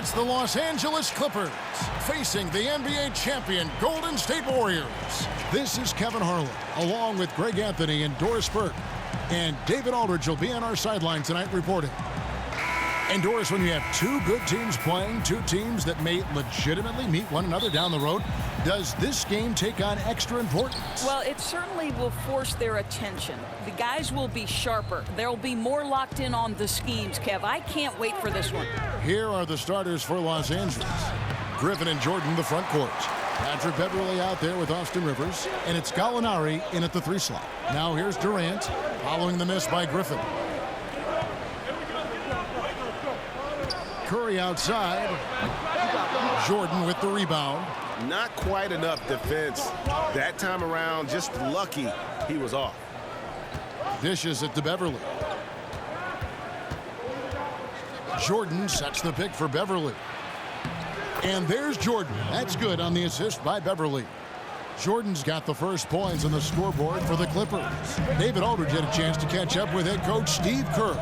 It's the Los Angeles Clippers facing the NBA champion Golden State Warriors. This is Kevin Harlan, along with Greg Anthony and Doris Burke. And David Aldridge will be on our sideline tonight reporting. And Doris, when you have two good teams playing, two teams that may legitimately meet one another down the road, does this game take on extra importance? Well, it certainly will force their attention. The guys will be sharper. They'll be more locked in on the schemes, Kev. I can't wait for this one. Here are the starters for Los Angeles. Griffin and Jordan, the front court. Patrick Beverley out there with Austin Rivers. And it's Gallinari in at the 3 slot. Now here's Durant, following the miss by Griffin. Curry outside. Jordan with the rebound. Not quite enough defense that time around. Just lucky he was off. Dishes it to Beverley. Jordan sets the pick for Beverley. And there's Jordan. That's good on the assist by Beverley. Jordan's got the first points on the scoreboard for the Clippers. David Aldridge had a chance to catch up with head coach Steve Kerr.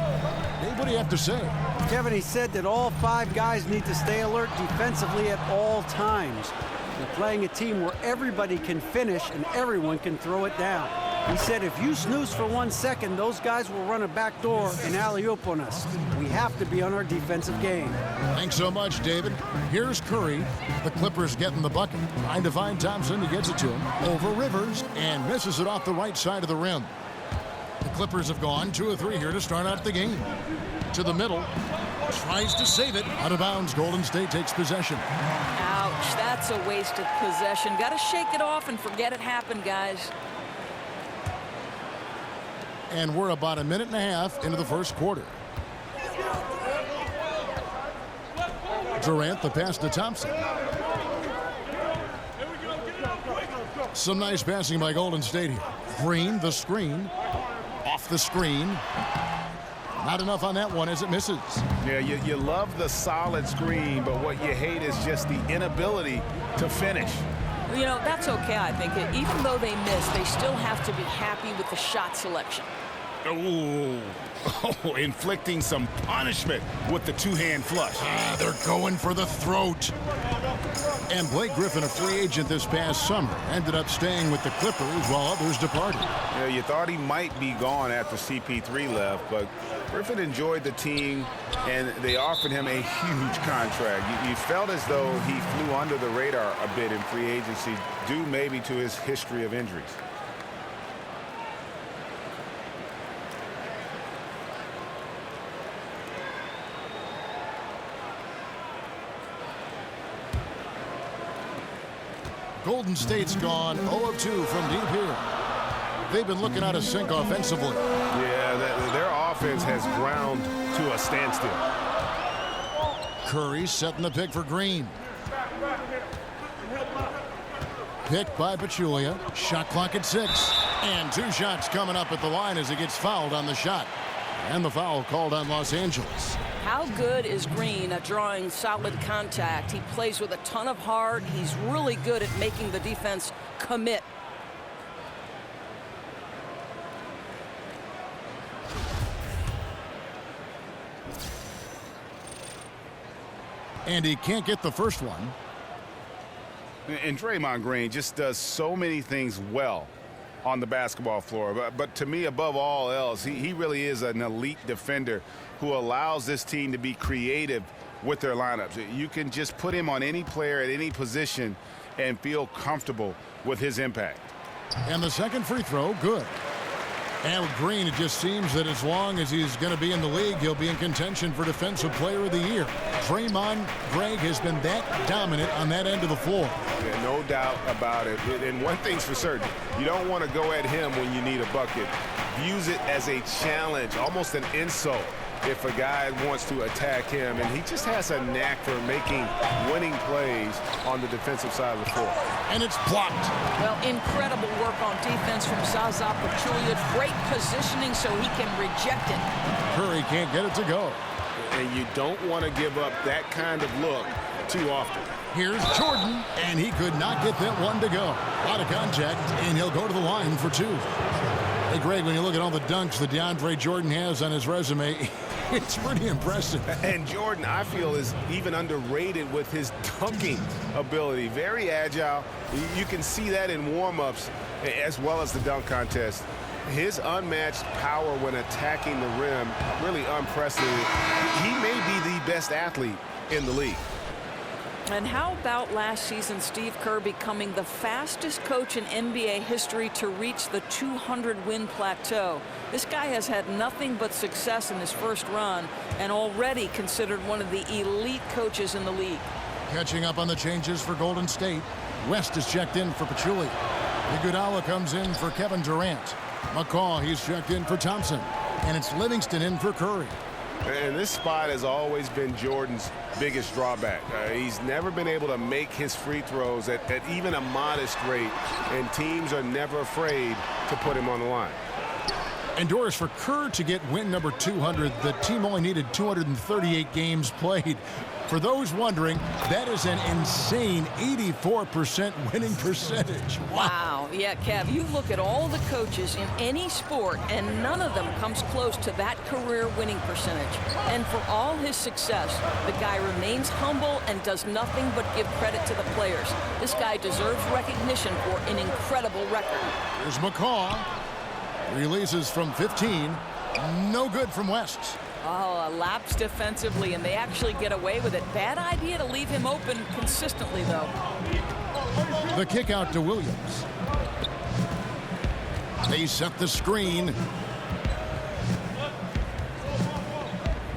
Dave, what do you have to say? Kevin, he said that all 5 guys need to stay alert defensively at all times. They're playing a team where everybody can finish and everyone can throw it down. He said if you snooze for 1 second, those guys will run a back door and alley-oop on us. We have to be on our defensive game. Thanks so much, David. Here's Curry. The Clippers getting the bucket. Trying to find Thompson. He gets it to him. Over Rivers and misses it off the right side of the rim. The Clippers have gone 2 of 3 here to start out the game. To the middle. Tries to save it. Out of bounds. Golden State takes possession. Ouch, that's a wasted possession. Got to shake it off and forget it happened, guys. And we're about a minute and a half into the first quarter. Durant, the pass to Thompson. Some nice passing by Golden State here. Green, the screen. Off the screen. Not enough on that one as it misses. Yeah, you love the solid screen, but what you hate is just the inability to finish. You know, that's okay, I think. Even though they miss, they still have to be happy with the shot selection. Ooh. Oh, inflicting some punishment with the 2-hand flush. They're going for the throat. And Blake Griffin, a free agent this past summer, ended up staying with the Clippers while others departed. Yeah, you thought he might be gone after CP3 left, but Griffin enjoyed the team, and they offered him a huge contract. You felt as though he flew under the radar a bit in free agency, due maybe to his history of injuries. Golden State's gone 0 of 2 from deep here. They've been looking out of sync offensively. Yeah, their offense has ground to a standstill. Curry setting the pick for Green. Picked by Pachulia. Shot clock at 6. And 2 shots coming up at the line as he gets fouled on the shot. And the foul called on Los Angeles. How good is Green at drawing solid contact? He plays with a ton of heart. He's really good at making the defense commit. And he can't get the first one. And Draymond Green just does so many things well on the basketball floor. But to me, above all else, he really is an elite defender who allows this team to be creative with their lineups. You can just put him on any player at any position and feel comfortable with his impact. And the second free throw, good. And with Green, it just seems that as long as he's going to be in the league, he'll be in contention for Defensive Player of the Year. Draymond Greg has been that dominant on that end of the floor. Yeah, no doubt about it. And one thing's for certain, you don't want to go at him when you need a bucket. Use it as a challenge, almost an insult, if a guy wants to attack him. And he just has a knack for making winning plays on the defensive side of the floor. And it's blocked. Well, incredible work on defense from Zaza Pachulia. Great positioning so he can reject it. Curry can't get it to go. And you don't want to give up that kind of look too often. Here's Jordan, and he could not get that one to go. Out of contact, and he'll go to the line for 2. Hey, Greg, when you look at all the dunks that DeAndre Jordan has on his resume, It's pretty impressive. And Jordan, I feel, is even underrated with his dunking ability. Very agile. You can see that in warm-ups as well as the dunk contest. His unmatched power when attacking the rim, really unprecedented. He may be the best athlete in the league. And how about last season, Steve Kerr becoming the fastest coach in NBA history to reach the 200-win plateau? This guy has had nothing but success in his first run and already considered one of the elite coaches in the league. Catching up on the changes for Golden State. West is checked in for Pachulia. Iguodala comes in for Kevin Durant. McCaw, he's checked in for Thompson. And it's Livingston in for Curry. And this spot has always been Jordan's biggest drawback. He's never been able to make his free throws at even a modest rate, and teams are never afraid to put him on the line. And Doris, for Kerr to get win number 200, the team only needed 238 games played. For those wondering, that is an insane 84% winning percentage. Wow. Yeah, Kev, you look at all the coaches in any sport, and none of them comes close to that career winning percentage. And for all his success, the guy remains humble and does nothing but give credit to the players. This guy deserves recognition for an incredible record. Here's McCaw. Releases from 15. No good from West. Oh, a lapse defensively, and they actually get away with it. Bad idea to leave him open consistently, though. The kick out to Williams. They set the screen.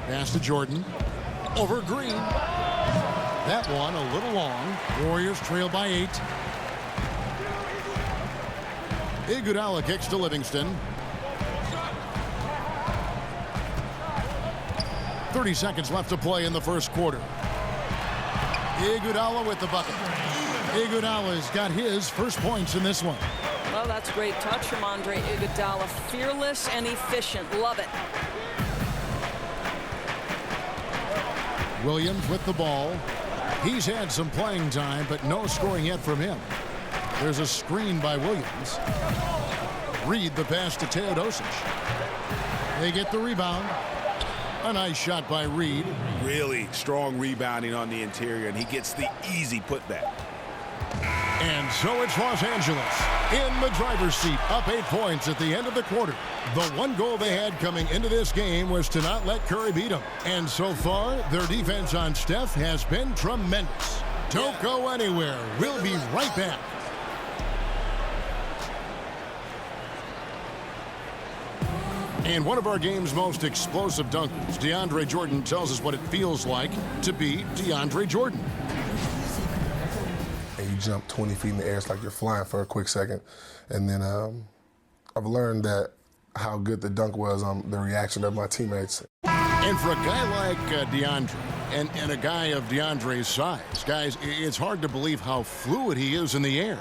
Pass to Jordan. Over Green. That one a little long. Warriors trail by 8. Iguodala kicks to Livingston. 30 seconds left to play in the first quarter. Iguodala with the bucket. Iguodala's got his first points in this one. Well, that's great touch from Andre Iguodala. Fearless and efficient. Love it. Williams with the ball. He's had some playing time, but no scoring yet from him. There's a screen by Williams. Reed the pass to Teodosic. They get the rebound. A nice shot by Reed. Really strong rebounding on the interior, and he gets the easy putback. And so it's Los Angeles in the driver's seat, up 8 points at the end of the quarter. The one goal they had coming into this game was to not let Curry beat them. And so far, their defense on Steph has been tremendous. Don't go anywhere. We'll be right back. And one of our game's most explosive dunkers, DeAndre Jordan, tells us what it feels like to be DeAndre Jordan. And you jump 20 feet in the air, it's like you're flying for a quick second. And then I've learned that how good the dunk was on the reaction of my teammates. And for a guy like DeAndre, and a guy of DeAndre's size, guys, it's hard to believe how fluid he is in the air.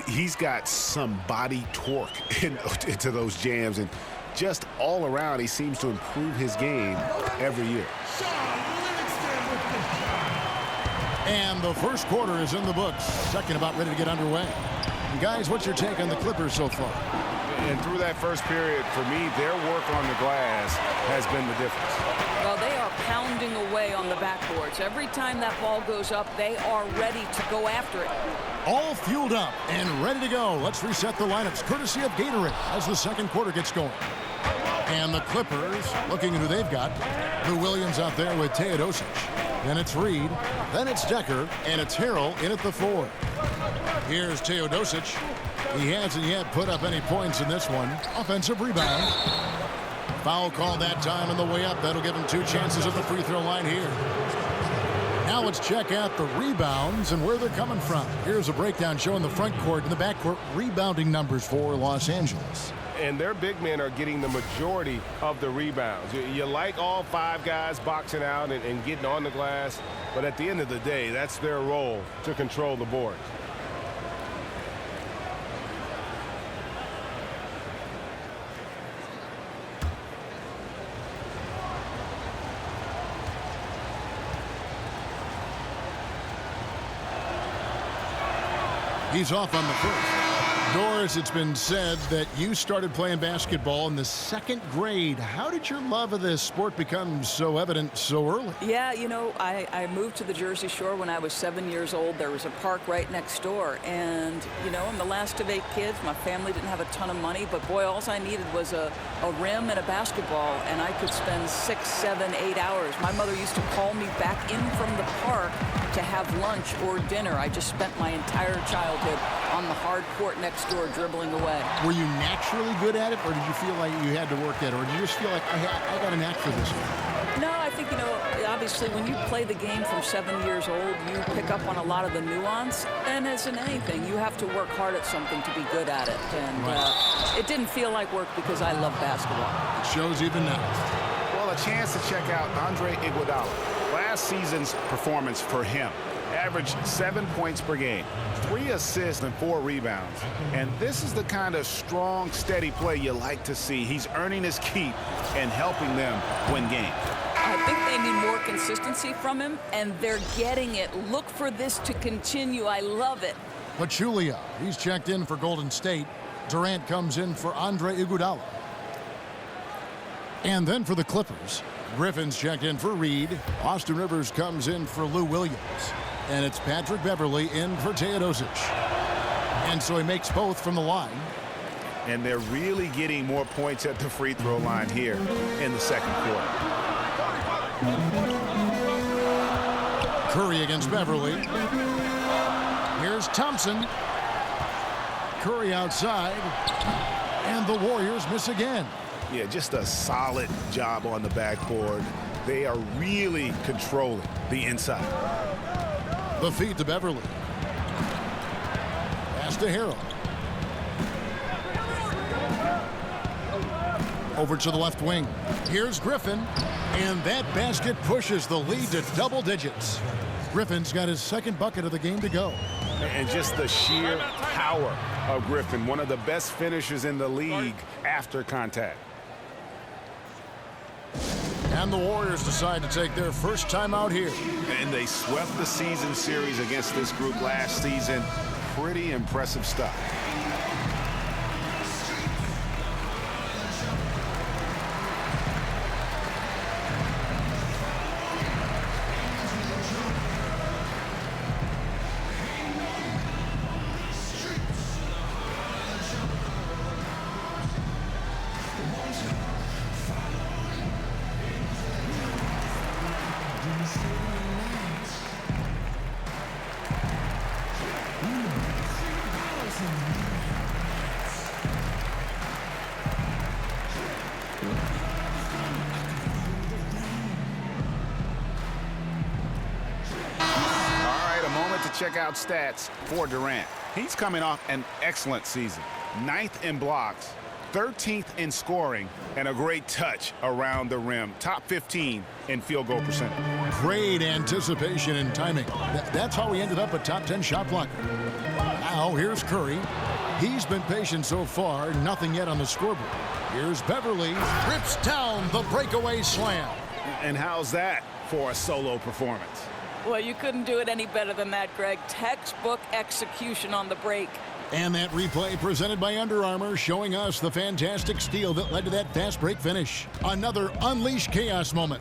He's got some body torque into those jams, and just all around, he seems to improve his game every year. And the first quarter is in the books. Second about ready to get underway. And guys, what's your take on the Clippers so far? And through that first period, for me, their work on the glass has been the difference. Well, they are pounding away on the backboards. Every time that ball goes up, they are ready to go after it. All fueled up and ready to go. Let's reset the lineups, courtesy of Gatorade, as the second quarter gets going. And the Clippers, looking at who they've got. Lou Williams out there with Teodosic. Then it's Reed. Then it's Decker. And it's Harrell in at the 4. Here's Teodosic. He hasn't yet put up any points in this one. Offensive rebound. Foul call that time on the way up. That'll give him 2 chances at the free throw line here. Now let's check out the rebounds and where they're coming from. Here's a breakdown showing the front court and the back court rebounding numbers for Los Angeles. And their big men are getting the majority of the rebounds. You like all 5 guys boxing out and getting on the glass, but at the end of the day, that's their role to control the board. He's off on the first. Doris, it's been said that you started playing basketball in the 2nd grade. How did your love of this sport become so evident so early? Yeah, you know, I moved to the Jersey Shore when I was 7 years old. There was a park right next door. And, you know, I'm the last of 8 kids. My family didn't have a ton of money, but boy, all I needed was a rim and a basketball, and I could spend 6, 7, 8 hours. My mother used to call me back in from the park to have lunch or dinner. I just spent my entire childhood on the hard court next door dribbling away. Were you naturally good at it, or did you feel like you had to work at it, or did you just feel like, I got a knack for this? No, I think, you know, obviously when you play the game from 7 years old, you pick up on a lot of the nuance. And as in anything, you have to work hard at something to be good at it. And it didn't feel like work because I love basketball. It shows even now. Well, a chance to check out Andre Iguodala. Last season's performance for him. Averaged 7 points per game, 3 assists and 4 rebounds. And this is the kind of strong, steady play you like to see. He's earning his keep and helping them win games. I think they need more consistency from him, and they're getting it. Look for this to continue. I love it. Pachulia, he's checked in for Golden State. Durant comes in for Andre Iguodala. And then for the Clippers, Griffin's checked in for Reed. Austin Rivers comes in for Lou Williams. And it's Patrick Beverley in for Teodosic. And so he makes both from the line. And they're really getting more points at the free throw line here in the 2nd quarter. Curry against Beverley. Here's Thompson. Curry outside. And the Warriors miss again. Yeah, just a solid job on the backboard. They are really controlling the inside. The feed to Beverley. Pass to Harrell. Over to the left wing. Here's Griffin. And that basket pushes the lead to double digits. Griffin's got his 2nd bucket of the game to go. And just the sheer power of Griffin, one of the best finishers in the league after contact. And the Warriors decide to take their first time out here. And they swept the season series against this group last season. Pretty impressive stuff. Check out stats for Durant. He's coming off an excellent season. 9th in blocks, 13th in scoring, and a great touch around the rim. Top 15 in field goal percentage. Great anticipation and timing. That's how he ended up a top 10 shot blocker. Now here's Curry. He's been patient so far, nothing yet on the scoreboard. Here's Beverley, rips down the breakaway slam. And how's that for a solo performance? Well, you couldn't do it any better than that, Greg. Textbook execution on the break. And that replay presented by Under Armour showing us the fantastic steal that led to that fast break finish. Another unleashed chaos moment.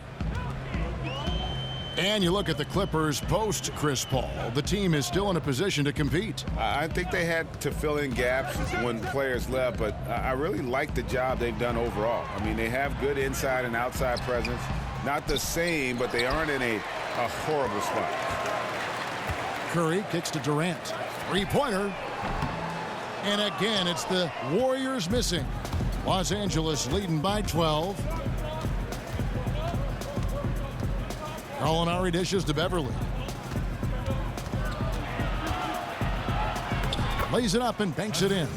And you look at the Clippers post Chris Paul. The team is still in a position to compete. I think they had to fill in gaps when players left, but I really like the job they've done overall. I mean, they have good inside and outside presence. Not the same, but they aren't in a horrible spot. Curry kicks to Durant. Three-pointer. And again, it's the Warriors missing. Los Angeles leading by 12. Gallinari dishes to Beverley. Lays it up and banks it in.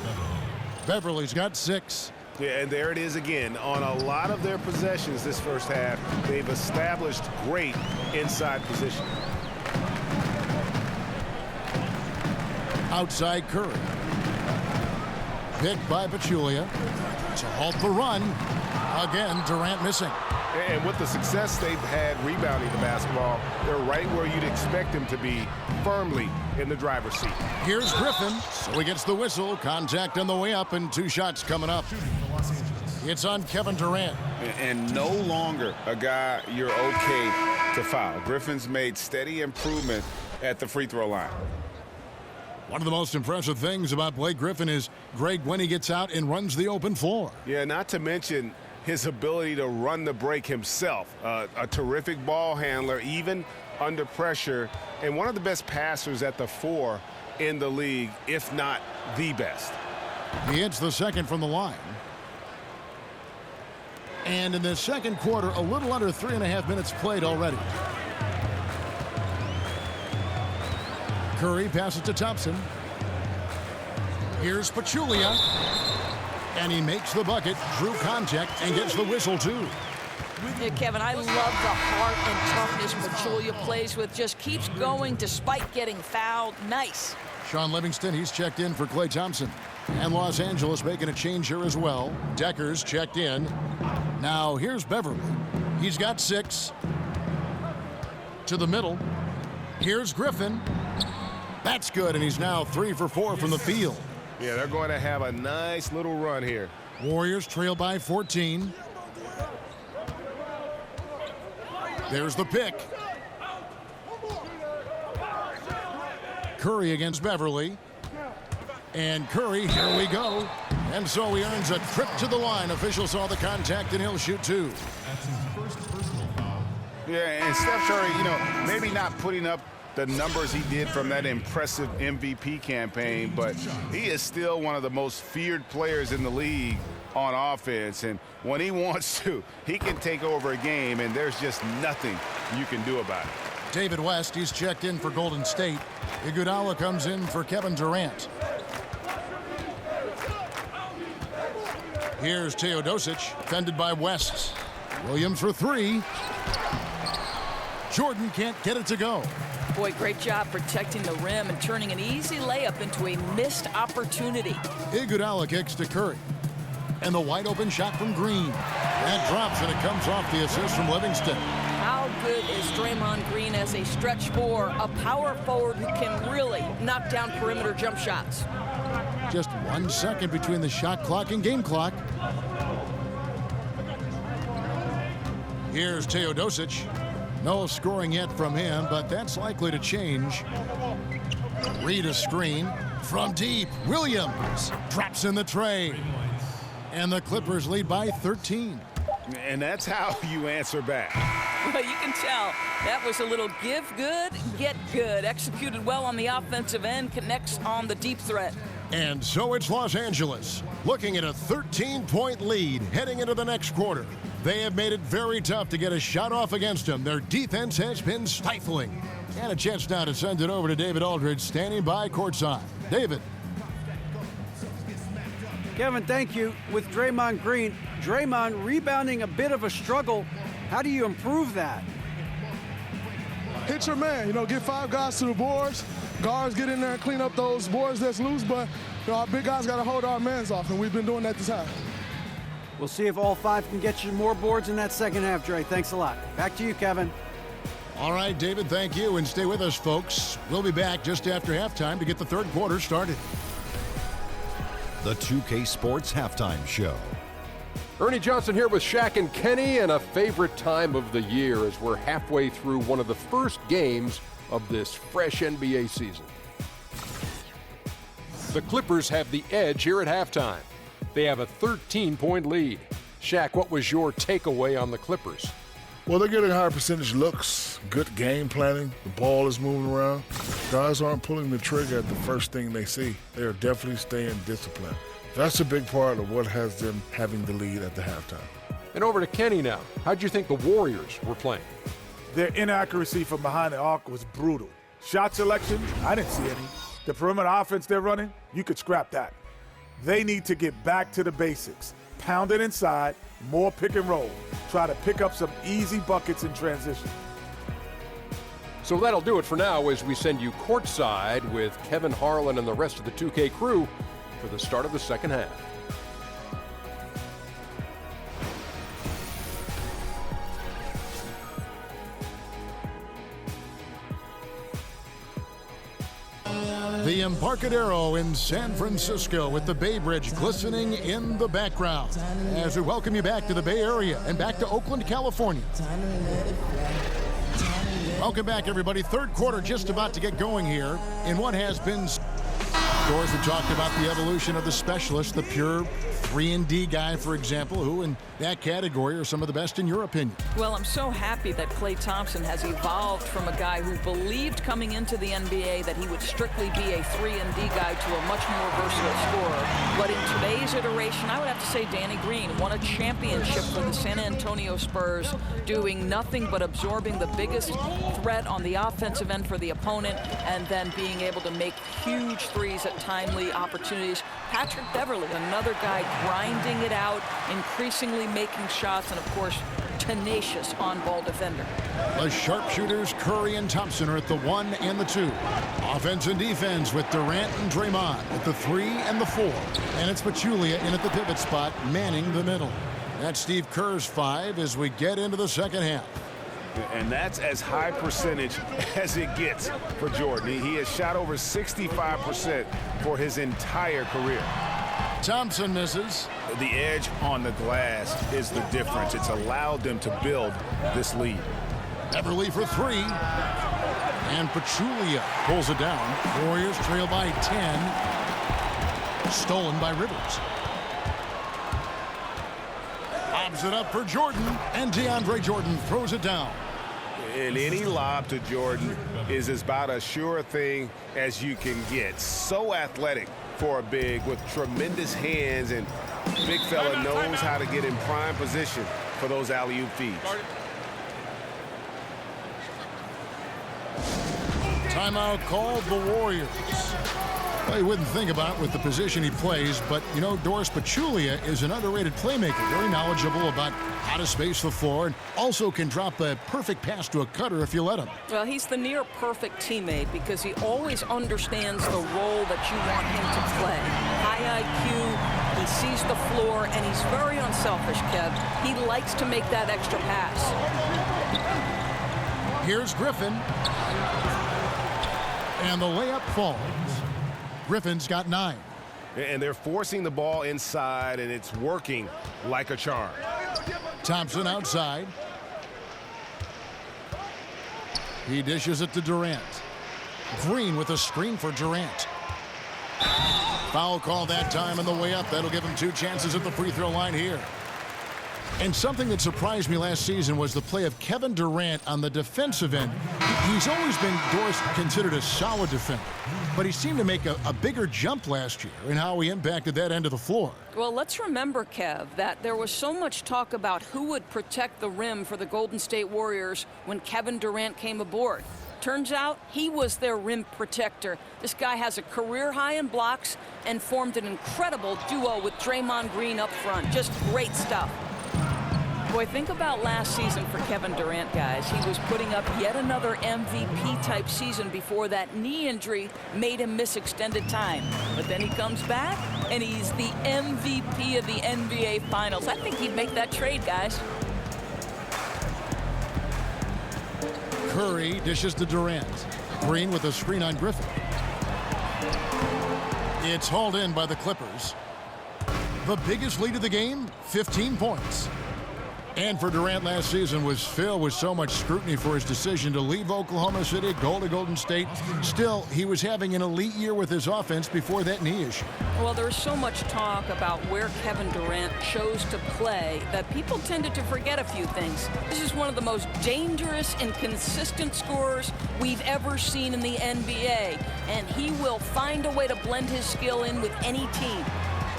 Beverley's got 6. Yeah, and there it is again. On a lot of their possessions this first half, they've established great inside position. Outside Curry. Picked by Pachulia to halt the run. Again, Durant missing. And with the success they've had rebounding the basketball, they're right where you'd expect them to be, firmly in the driver's seat. Here's Griffin. So he gets the whistle. Contact on the way up and 2 shots coming up. It's on Kevin Durant. And no longer a guy you're okay to foul. Griffin's made steady improvement at the free throw line. One of the most impressive things about Blake Griffin is, Greg, when he gets out and runs the open floor. Yeah, not to mention his ability to run the break himself. A terrific ball handler, even under pressure, and one of the best passers at the 4 in the league, if not the best. He hits the second from the line. And in the second quarter, a little under 3.5 minutes played already. Curry passes to Thompson. Here's Pachulia. And he makes the bucket, drew contact, and gets the whistle, too. Yeah, Kevin, I love the heart and toughness Pachulia plays with. Just keeps going despite getting fouled. Nice. Sean Livingston, he's checked in for Klay Thompson. And Los Angeles making a change here as well. Decker's checked in. Now here's Beverly. He's got 6. To the middle. Here's Griffin. That's good, and he's now 3 for 4 from the field. Yeah, they're going to have a nice little run here. Warriors trail by 14. There's the pick. Curry against Beverly. And Curry, here we go. And so he earns a trip to the line. Official saw the contact, and he'll shoot 2. That's his first personal foul. Yeah, and Steph Curry, maybe not putting up the numbers he did from that impressive MVP campaign, but he is still one of the most feared players in the league on offense. And when he wants to, he can take over a game, and there's just nothing you can do about it. David West, he's checked in for Golden State. Iguodala comes in for Kevin Durant. Here's Teodosic, defended by West. Williams for 3. Jordan can't get it to go. Boy, great job protecting the rim and turning an easy layup into a missed opportunity. Iguodala kicks to Curry. And the wide open shot from Green. That drops, and it comes off the assist from Livingston. How good is Draymond Green as a stretch 4, a power forward who can really knock down perimeter jump shots? Just 1 second between the shot clock and game clock. Here's Teodosic. No scoring yet from him, but that's likely to change. Read a screen from deep. Williams drops in the tray. And the Clippers lead by 13. And that's how you answer back. Well, you can tell that was a little give good, get good. Executed well on the offensive end, connects on the deep threat. And so it's Los Angeles looking at a 13-point lead heading into the next quarter. They have made it very tough to get a shot off against them. Their defense has been stifling. And a chance now to send it over to David Aldridge, standing by courtside. David. Kevin, thank you. With Draymond Green, Draymond rebounding a bit of a struggle. How do you improve that? Hit your man, get 5 guys to the boards. Guards get in there and clean up those boards that's loose, but our big guys got to hold our mans off, and we've been doing that this half. We'll see if all 5 can get you more boards in that second half, Dre. Thanks a lot. Back to you, Kevin. All right, David, thank you, and stay with us, folks. We'll be back just after halftime to get the third quarter started. The 2K Sports Halftime Show. Ernie Johnson here with Shaq and Kenny, and a favorite time of the year as we're halfway through one of the first games of this fresh NBA season. The Clippers have the edge here at halftime. They have a 13-point lead. Shaq, what was your takeaway on the Clippers? Well, they're getting higher percentage looks, good game planning. The ball is moving around. Guys aren't pulling the trigger at the first thing they see. They are definitely staying disciplined. That's a big part of what has them having the lead at the halftime. And over to Kenny now. How'd you think the Warriors were playing? Their inaccuracy from behind the arc was brutal. Shot selection, I didn't see any. The perimeter offense they're running, you could scrap that. They need to get back to the basics. Pound it inside, more pick and roll. Try to pick up some easy buckets in transition. So that'll do it for now as we send you courtside with Kevin Harlan and the rest of the 2K crew for the start of the second half. The Embarcadero in San Francisco with the Bay Bridge glistening in the background as we welcome you back to the Bay Area and back to Oakland, California. Welcome back, everybody. Third quarter just about to get going here in what has been... Doors, we talked about the evolution of the specialist, the pure 3-and-D guy, for example, who in that category are some of the best in your opinion. Well, I'm so happy that Klay Thompson has evolved from a guy who believed coming into the NBA that he would strictly be a 3-and-D guy to a much more versatile scorer. But in today's iteration, I would have to say Danny Green won a championship for the San Antonio Spurs, doing nothing but absorbing the biggest threat on the offensive end for the opponent and then being able to make huge threes at timely opportunities. Patrick Beverley, another guy grinding it out, increasingly making shots, and of course, tenacious on-ball defender. The sharpshooters Curry and Thompson are at the 1 and the 2. Offense and defense with Durant and Draymond at the 3 and the 4. And it's Pachulia in at the pivot spot, manning the middle. That's Steve Kerr's 5 as we get into the second half. And that's as high percentage as it gets for Jordan. He has shot over 65% for his entire career. Thompson misses. The edge on the glass is the difference. It's allowed them to build this lead. Beverley for 3. And Pachulia pulls it down. Warriors trail by 10. Stolen by Rivers. Lobs it up for Jordan, and DeAndre Jordan throws it down. And any lob to Jordan is about as sure a thing as you can get. So athletic for a big with tremendous hands, and big fella knows how to get in prime position for those alley-oop feeds. Timeout called the Warriors. Well, you wouldn't think about it with the position he plays, but, you know, Doris Pachulia is an underrated playmaker, very knowledgeable about how to space the floor, and also can drop a perfect pass to a cutter if you let him. Well, he's the near-perfect teammate because he always understands the role that you want him to play. High IQ, he sees the floor, and he's very unselfish, Kev. He likes to make that extra pass. Here's Griffin. And the layup falls. Griffin's got 9. And they're forcing the ball inside, and it's working like a charm. Thompson outside. He dishes it to Durant. Green with a screen for Durant. Foul call that time on the way up. That'll give him 2 chances at the free throw line here. And something that surprised me last season was the play of Kevin Durant on the defensive end. He's always been, Doris, considered a solid defender, but he seemed to make a bigger jump last year in how he impacted that end of the floor. Well, let's remember, Kev, that there was so much talk about who would protect the rim for the Golden State Warriors when Kevin Durant came aboard. Turns out he was their rim protector. This guy has a career high in blocks and formed an incredible duo with Draymond Green up front. Just great stuff. Boy, think about last season for Kevin Durant, guys. He was putting up yet another MVP-type season before that knee injury made him miss extended time. But then he comes back, and he's the MVP of the NBA Finals. I think he'd make that trade, guys. Curry dishes to Durant. Green with a screen on Griffin. It's hauled in by the Clippers. The biggest lead of the game, 15 points. And for Durant last season was filled with so much scrutiny for his decision to leave Oklahoma City, go to Golden State. Still, he was having an elite year with his offense before that knee issue. Well, there's so much talk about where Kevin Durant chose to play that people tended to forget a few things. This is one of the most dangerous and consistent scorers we've ever seen in the NBA. And he will find a way to blend his skill in with any team.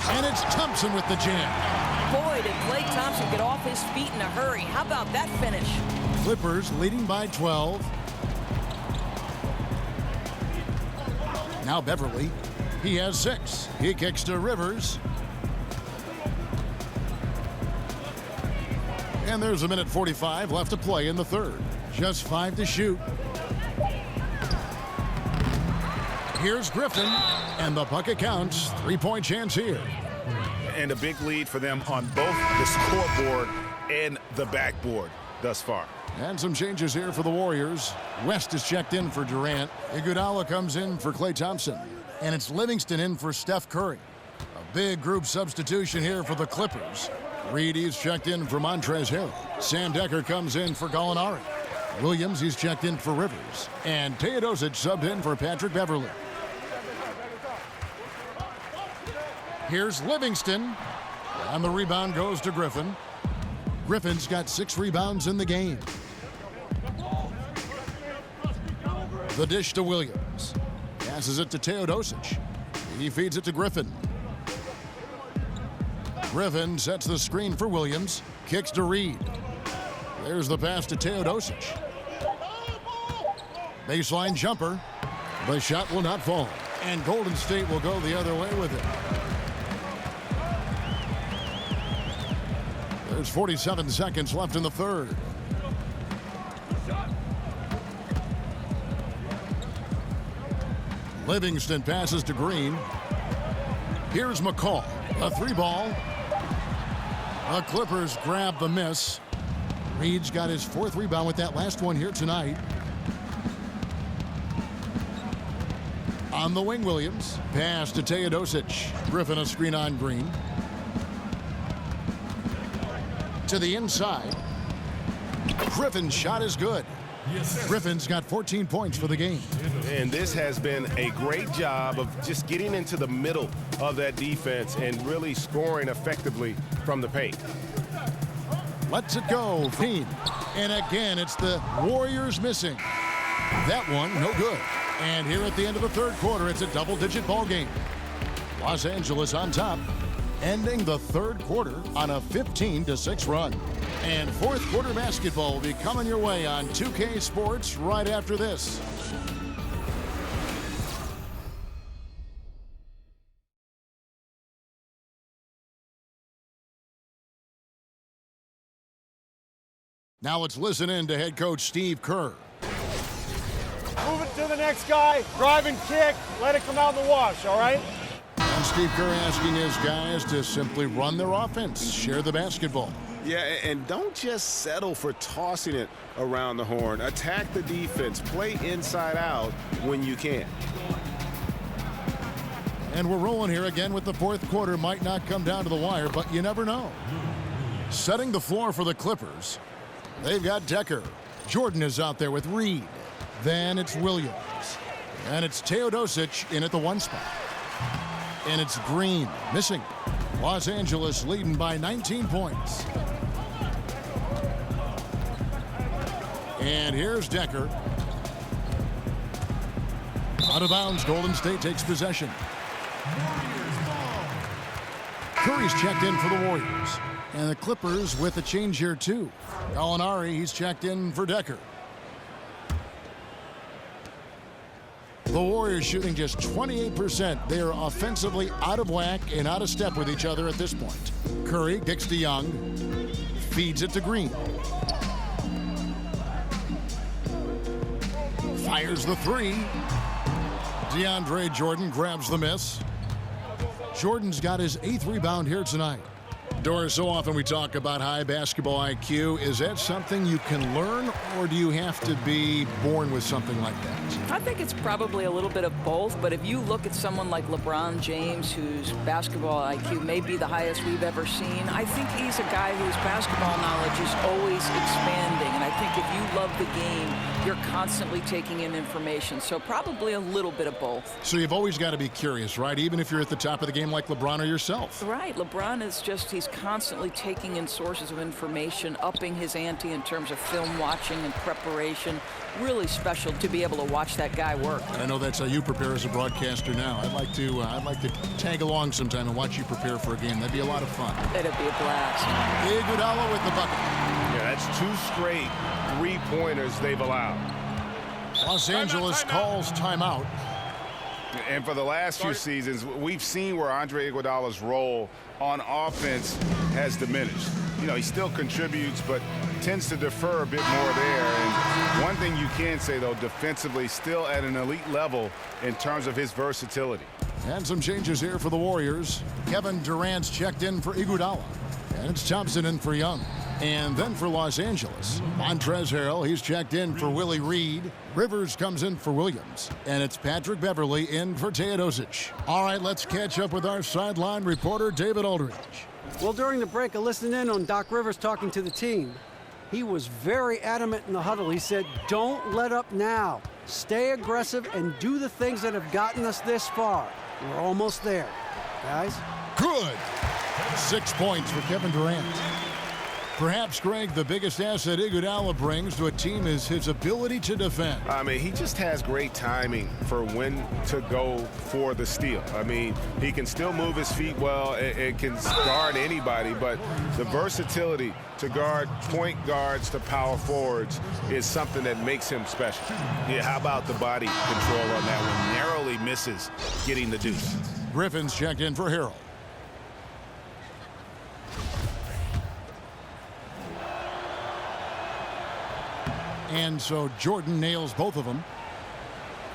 And it's Thompson with the jam. Boy, did Klay Thompson get off his feet in a hurry. How about that finish? Clippers leading by 12. Now Beverley. He has 6. He kicks to Rivers. And there's 1:45 left to play in the third. Just 5 to shoot. Here's Griffin, and the bucket counts. 3-point chance here. And a big lead for them on both the scoreboard and the backboard thus far. And some changes here for the Warriors. West is checked in for Durant. Iguodala comes in for Klay Thompson. And it's Livingston in for Steph Curry. A big group substitution here for the Clippers. Reed, he's checked in for Montrezl Harrell. Sam Dekker comes in for Gallinari. Williams, he's checked in for Rivers. And Teodosic subbed in for Patrick Beverley. Here's Livingston. And the rebound goes to Griffin. Griffin's got 6 rebounds in the game. The dish to Williams. Passes it to Teodosic. He feeds it to Griffin. Griffin sets the screen for Williams. Kicks to Reed. There's the pass to Teodosic. Baseline jumper. The shot will not fall. And Golden State will go the other way with it. There's 47 seconds left in the third. Livingston passes to Green. Here's McCall. A 3-ball. The Clippers grab the miss. Reed's got his 4th rebound with that last one here tonight. On the wing, Williams. Pass to Teodosic. Griffin a screen on Green. To the inside. Griffin's shot is good. Griffin's got 14 points for the game. And this has been a great job of just getting into the middle of that defense and really scoring effectively from the paint. Lets it go. Team. And again, it's the Warriors missing. That one, no good. And here at the end of the third quarter, it's a double-digit ball game. Los Angeles on top, ending the third quarter on a 15-6 run. And fourth quarter basketball will be coming your way on 2K Sports right after this. Now let's listen in to head coach Steve Kerr. Move it to the next guy, drive and kick, let it come out in the wash, all right? And Steve Kerr asking his guys to simply run their offense, share the basketball. Yeah, and don't just settle for tossing it around the horn. Attack the defense. Play inside out when you can. And we're rolling here again with the fourth quarter. Might not come down to the wire, but you never know. Setting the floor for the Clippers. They've got Dekker. Jordan is out there with Reed. Then it's Williams. And it's Teodosic in at the 1 spot. And it's Green missing. Los Angeles leading by 19 points. And here's Dekker. Out of bounds, Golden State takes possession. Curry's checked in for the Warriors. And the Clippers with a change here too. Gallinari, he's checked in for Dekker. The Warriors shooting just 28%. They are offensively out of whack and out of step with each other at this point. Curry kicks to Young. Feeds it to Green. Fires the 3. DeAndre Jordan grabs the miss. Jordan's got his 8th rebound here tonight. Doris, so often we talk about high basketball IQ. Is that something you can learn, or do you have to be born with something like that? I think it's probably a little bit of both, but if you look at someone like LeBron James, whose basketball IQ may be the highest we've ever seen, I think he's a guy whose basketball knowledge is always expanding. And I think if you love the game, you're constantly taking in information. So probably a little bit of both. So you've always got to be curious, right? Even if you're at the top of the game like LeBron or yourself. Right. LeBron is just, he's constantly taking in sources of information, upping his ante in terms of film watching and preparation. Really special to be able to watch that guy work. I know that's how you prepare as a broadcaster now. I'd like to tag along sometime and watch you prepare for a game. That'd be a lot of fun. It'd be a blast. Iguodala with the bucket. Yeah, that's 2 straight 3-pointers they've allowed. Los Angeles calls timeout. And for the last few seasons, we've seen where Andre Iguodala's role on offense has diminished. You know, he still contributes, but tends to defer a bit more there. And one thing you can say, though, defensively still at an elite level in terms of his versatility. And some changes here for the Warriors. Kevin Durant's checked in for Iguodala. And it's Thompson in for Young. And then for Los Angeles, Montrezl Harrell, he's checked in for Willie Reed. Rivers comes in for Williams. And it's Patrick Beverley in for Teodosic. All right, let's catch up with our sideline reporter, David Aldridge. Well, during the break, I listened in on Doc Rivers talking to the team. He was very adamant in the huddle. He said, don't let up now. Stay aggressive and do the things that have gotten us this far. We're almost there, guys. Good. 6 points for Kevin Durant. Perhaps, Greg, the biggest asset Iguodala brings to a team is his ability to defend. I mean, he just has great timing for when to go for the steal. I mean, he can still move his feet well and can guard anybody, but the versatility to guard point guards to power forwards is something that makes him special. Yeah, how about the body control on that one? Narrowly misses getting the deuce. Griffin's checked in for Harrell. And so Jordan nails both of them.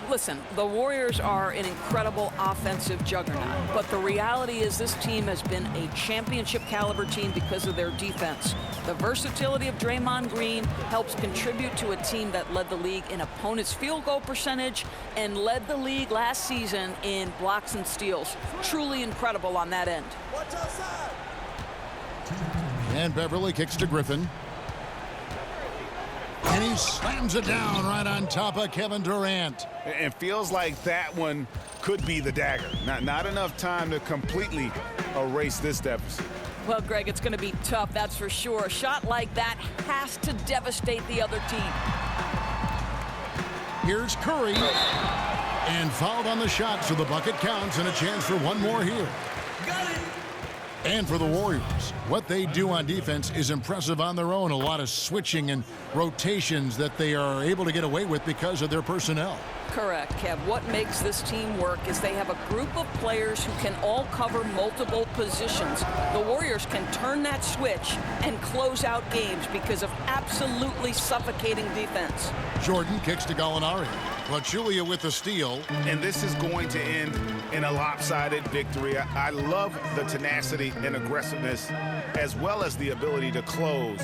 Listen, the Warriors are an incredible offensive juggernaut, but the reality is this team has been a championship caliber team because of their defense. The versatility of Draymond Green helps contribute to a team that led the league in opponents' field goal percentage and led the league last season in blocks and steals. Truly incredible on that end. And Beverley kicks to Griffin. And he slams it down right on top of Kevin Durant. And feels like that one could be the dagger. Not enough time to completely erase this deficit. Well, Greg, it's going to be tough, that's for sure. A shot like that has to devastate the other team. Here's Curry. And fouled on the shot, so the bucket counts and a chance for one more here. Got it. And for the Warriors, what they do on defense is impressive on their own. A lot of switching and rotations that they are able to get away with because of their personnel. Correct, Kev. What makes this team work is they have a group of players who can all cover multiple positions. The Warriors can turn that switch and close out games because of absolutely suffocating defense. Jordan kicks to Gallinari. Pachulia with the steal. And this is going to end in a lopsided victory. I love the tenacity and aggressiveness as well as the ability to close.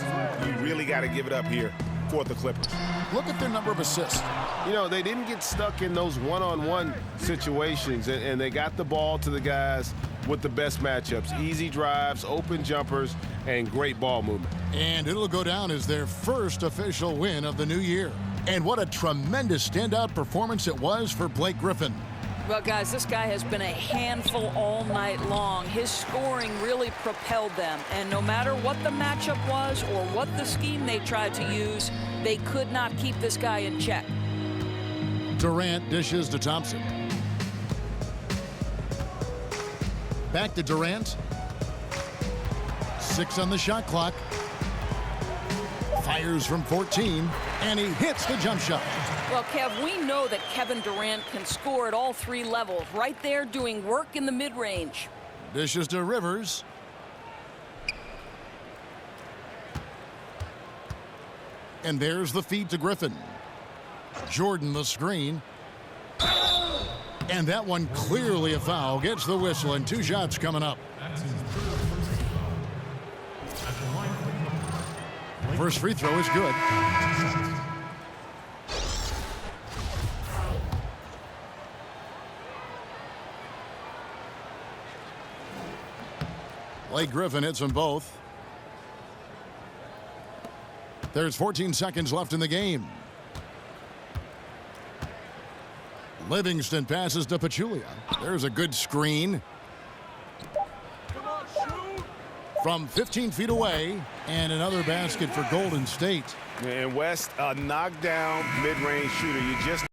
You really got to give it up here for the Clippers. Look at their number of assists. You know, they didn't get stuck in those one-on-one situations, and they got the ball to the guys with the best matchups. Easy drives, open jumpers, and great ball movement. And it'll go down as their first official win of the new year. And what a tremendous standout performance it was for Blake Griffin. Well, guys, this guy has been a handful all night long. His scoring really propelled them. And no matter what the matchup was or what the scheme they tried to use, they could not keep this guy in check. Durant dishes to Thompson. Back to Durant. 6 on the shot clock. Fires from 14, and he hits the jump shot. Well, Kev, we know that Kevin Durant can score at all 3 levels, right there doing work in the mid-range. Dishes to Rivers. And there's the feed to Griffin. Jordan the screen. And that one clearly a foul. Gets the whistle, and 2 shots coming up. First free throw is good. Blake Griffin hits them both. There's 14 seconds left in the game. Livingston passes to Pachulia. There's a good screen. From 15 feet away, and another basket for Golden State. And West, a knockdown mid-range shooter. You just